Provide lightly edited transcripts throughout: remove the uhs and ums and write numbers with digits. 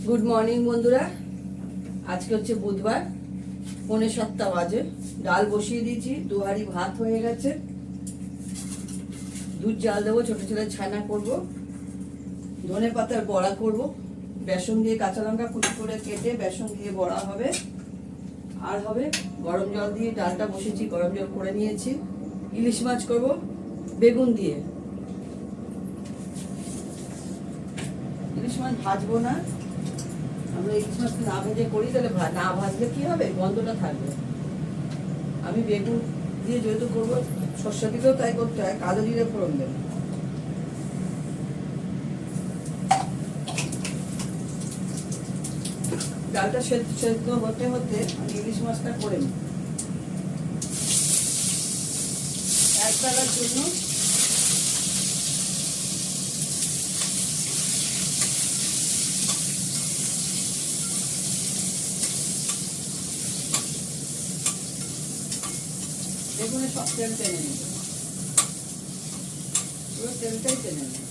Good morning বন্ধুরা। আজকে হচ্ছে বুধবার, 6:45 বাজে। ডাল বসিয়ে দিয়েছি, 2 হাঁড়ি ভাত হয়ে গেছে। দুধ জাল দেবো, ছোট ছোট ছানা করব, ধনে পাতার বড়া করব, বেসন দিয়ে কাঁচা লঙ্কা কুচি করে কেটে বেসন দিয়ে বড়া হবে। আর হবে গরম জল দিয়ে ডালটা বসেছি, গরম জল করে নিয়েছি। ইলিশ মাছ করব বেগুন দিয়ে। ইলিশ মাছ ভাজবো না, আমরা ইলিশ মাছ না ভেজে করি, তাহলে না ভাজলে কি হবে, গন্ধটা থাকবে। আমি বেগুন দিয়ে যেহেতু করবো, সর্ষে দিলেও তাই করতে হয়, কালো জিরে ফোড়ন দেবো। ডালটা সেদ্ধ হতে হতে আমি ইলিশ মাছটা করে নিই। এক বেলার জন্য বেগুনে সব তেল টেনে নেব, পুরো তেলটাই টেনে নেব।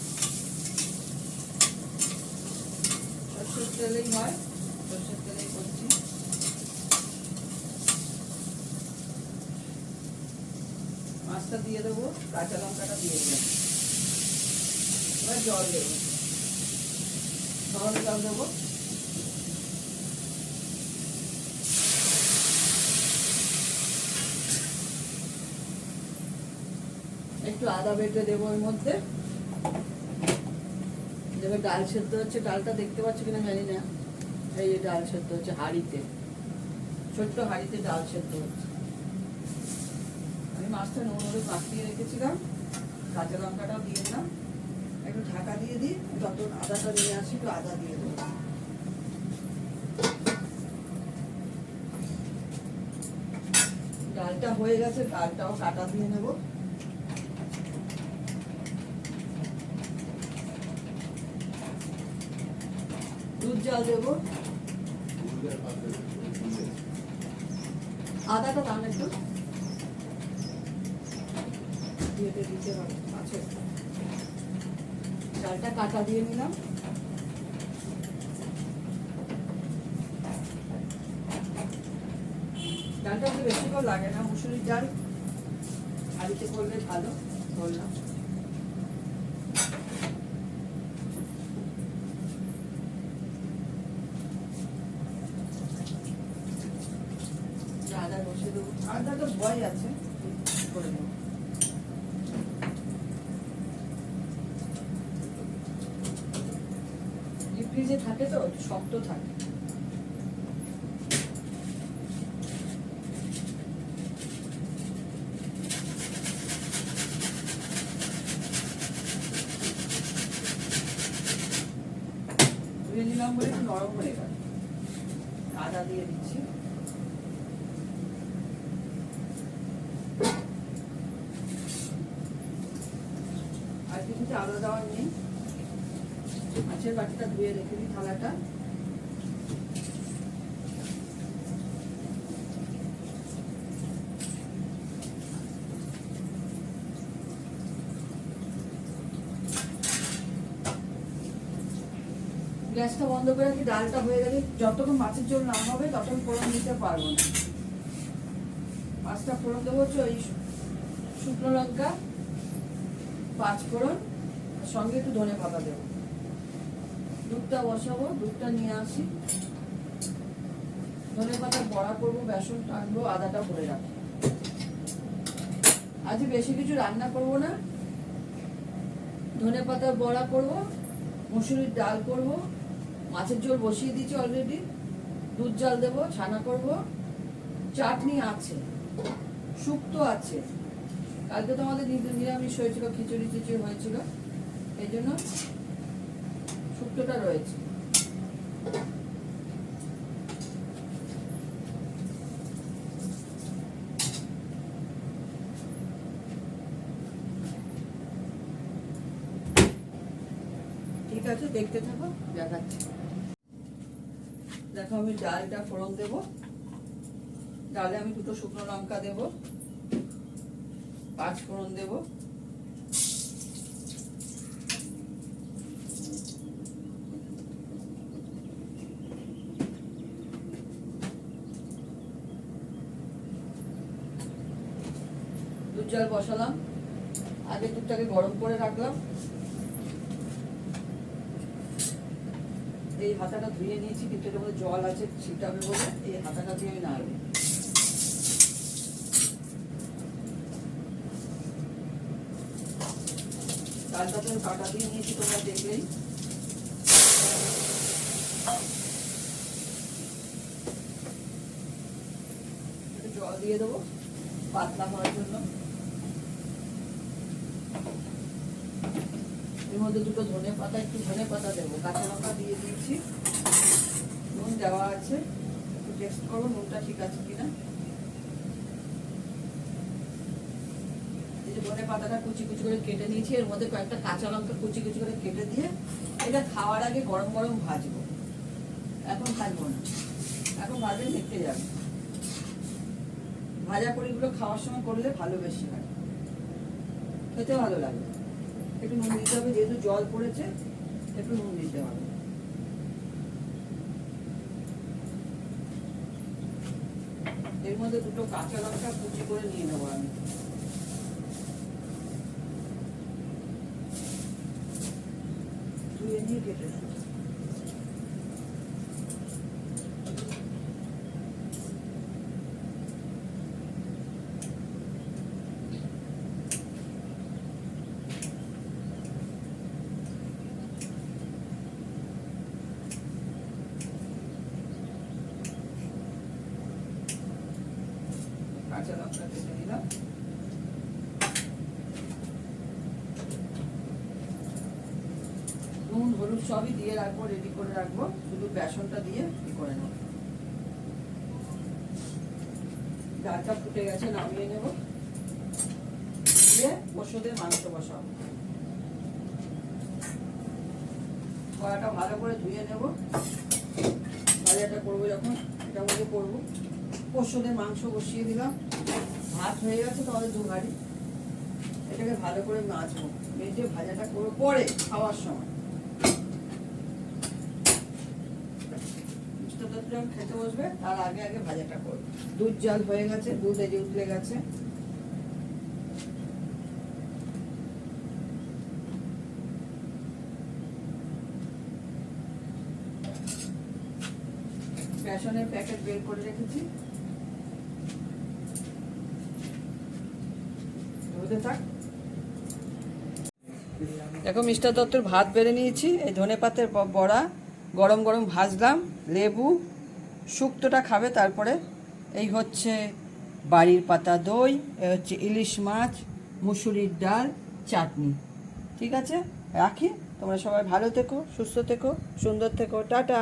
সর্ষের তেলেই হয়, সর্ষের তেলেই করছি। মাছটা দিয়ে দেবো, কাঁচা লঙ্কাটা দিয়ে দেবো, এবার জল দেবো, গরম জল দেবো। একটু আদা বেটে দেবো এর মধ্যে। দেবে ডাল সেদ্ধ হচ্ছে, ডালটা দেখতে পাচ্ছ কিনা জানি না। এই যে ডাল সেদ্ধ হচ্ছে হাঁড়িতে, ছোট্ট হাঁড়িতে ডাল সেদ্ধ হচ্ছে। আমি মাছটা নুন হলুদ মাখিয়ে রেখেছিলাম, কাঁচা লঙ্কাটাও দিয়ে দিলাম। একটু ঢাকা দিয়ে দিই, যত আদাটা নিয়ে আসি একটু আদা দিয়ে দেবো। ডালটা হয়ে গেছে, ডালটাও কাটা দিয়ে নেবো। দুধ জাল দেবো, আদাটা দাম একটু দিতে হবে। আচ্ছা, ডালটা কাটা দিয়ে নিলাম। ডালটা একটু বেশিক্ষণ লাগে না, মুসুরির ডাল হাঁড়িতে করলে ভালো। বললাম আদা বসে দেবো, আদা তো ভয় আছে, করে দেবো। ফ্রিজে থাকে তো শক্ত থাকে। ধুয়ে নিলাম বলে একটু নরম হয়ে গেল। আদা দিয়ে দিচ্ছি। আর কিছুতে আদা দেওয়ার নেই। মাছের বাটিটা ধুয়ে রেখে দিই, থালাটা। গ্যাসটা বন্ধ করে রাখি, ডালটা হয়ে গেলে যতক্ষণ মাছের ঝোল না হবে ততক্ষণ ফোড়ন দিতে পারবো না। মাছটা ফোড়ন দেবো হচ্ছে ওই শুকনো লঙ্কা, 5 ফোড়ন, সঙ্গে একটু ধনে পাতা দেবো। দুধটা বসাবো, দুধটা নিয়ে আসি। ধনে পাতা বড়া করবো, বেসন টানবো, আদাটা ভরে রাখবো। আজ বেশি কিছু রান্না করবো না, ধনে পাতার বড়া করবো, মুসুরির ডাল করবো, মাছের ঝোল বসিয়ে দিয়েছি অলরেডি, দুধ জাল দেবো, ছানা করবো, চাটনি আছে, শুক্তো আছে। কালকে তো আমাদের নিরামিষ হয়েছিল, খিচুড়ি টিচুড়ি হয়েছিল, এই জন্য শুক্তোটা রয়েছে। ঠিক আছে, দেখতে থাকো, দেখাচ্ছি। দেখো আমি ডালটা ফোড়ন দেবো। ডালে আমি 2টো শুকনো লঙ্কা দেবো, 5 ফোড়ন দেবো, জাল বসালাম, আগে দুধটাকে গরম করে রাখলাম। এই হাতাটা ধুয়ে নিয়েছি, কিন্তু এটার মধ্যে জল আছে, ছিটাবে বলে এই হাতাটা দিয়ে আমি নাড়বো। ডালটা তো কাটা দিয়ে নিয়েছি, তোমরা দেখলেই। জল দিয়ে দেবো পাতলা হওয়ার জন্য। এর মধ্যে দুটো ধনে পাতা, একটু ধনে পাতা দেবো, কাঁচা লঙ্কা দিয়ে দিয়েছি, নুন দেওয়া আছে, একটু টেস্ট করবো নুনটা ঠিক আছে কিনা। এই যে ধনে পাতাটা কুচি কুচি করে কেটে নিয়েছি, এর মধ্যে কয়েকটা কাঁচা লঙ্কা কুচি কুচি করে কেটে দিয়ে এটা খাওয়ার আগে গরম গরম ভাজবো। এখন ভাজবো না, এখন ভাজলে দেখতে যাবে। ভাজা কড়িগুলো খাওয়ার সময় করলে ভালো, বেশি হয়, খেতে ভালো লাগে। একটু নুন দিতে হবে, যেহেতু জল পড়েছে একটু নুন দিতে হবে। এর মধ্যে দুটো কাঁচা লঙ্কা কুচি করে নিয়ে নেবো আমি। ধুয়ে নিয়ে কেটে নেবো। কাঁচা লঙ্কা কেটে নিলাম। নুন হলুদ সবই দিয়ে রাখবো, রেডি করে রাখবো, শুধু বেসনটা দিয়ে কি করে নেব। ডালটা ফুটে গেছে, নামিয়ে নেব, দিয়ে পশুদের মাংস বসাবো। কড়াটা ভালো করে ধুয়ে নেব, ভাজাটা করবো যখন এটার মধ্যে করবো। পশুদের মাংস বসিয়ে দিলাম, ভাত হয়ে গেছে তাহলে 2 হাঁড়ি। এটাকে ভালো করে মাছবো, মেজে ভাজাটা করবো পরে খাওয়ার সময়। যখন খেতে বসবে তার আগে আগে ভাজাটা করবো। দুধ জাল হয়ে গেছে, দুধ এই যে উতলে গেছে। বেসনের প্যাকেট বের করে রেখেছি, দেখো মিস্টার দত্তর ভাত বেড়ে নিয়েছি। এই ধনে পাতের বড়া গরম গরম ভাজলাম, লেবু, শুক্তোটা খাবে তারপরে। এই হচ্ছে বাড়ির পাতা দই, এই হচ্ছে ইলিশ মাছ, মুসুরির ডাল, চাটনি। ঠিক আছে, রাখি। তোমরা সবাই ভালো থেকো, সুস্থ থেকো, সুন্দর থেকো, টাটা।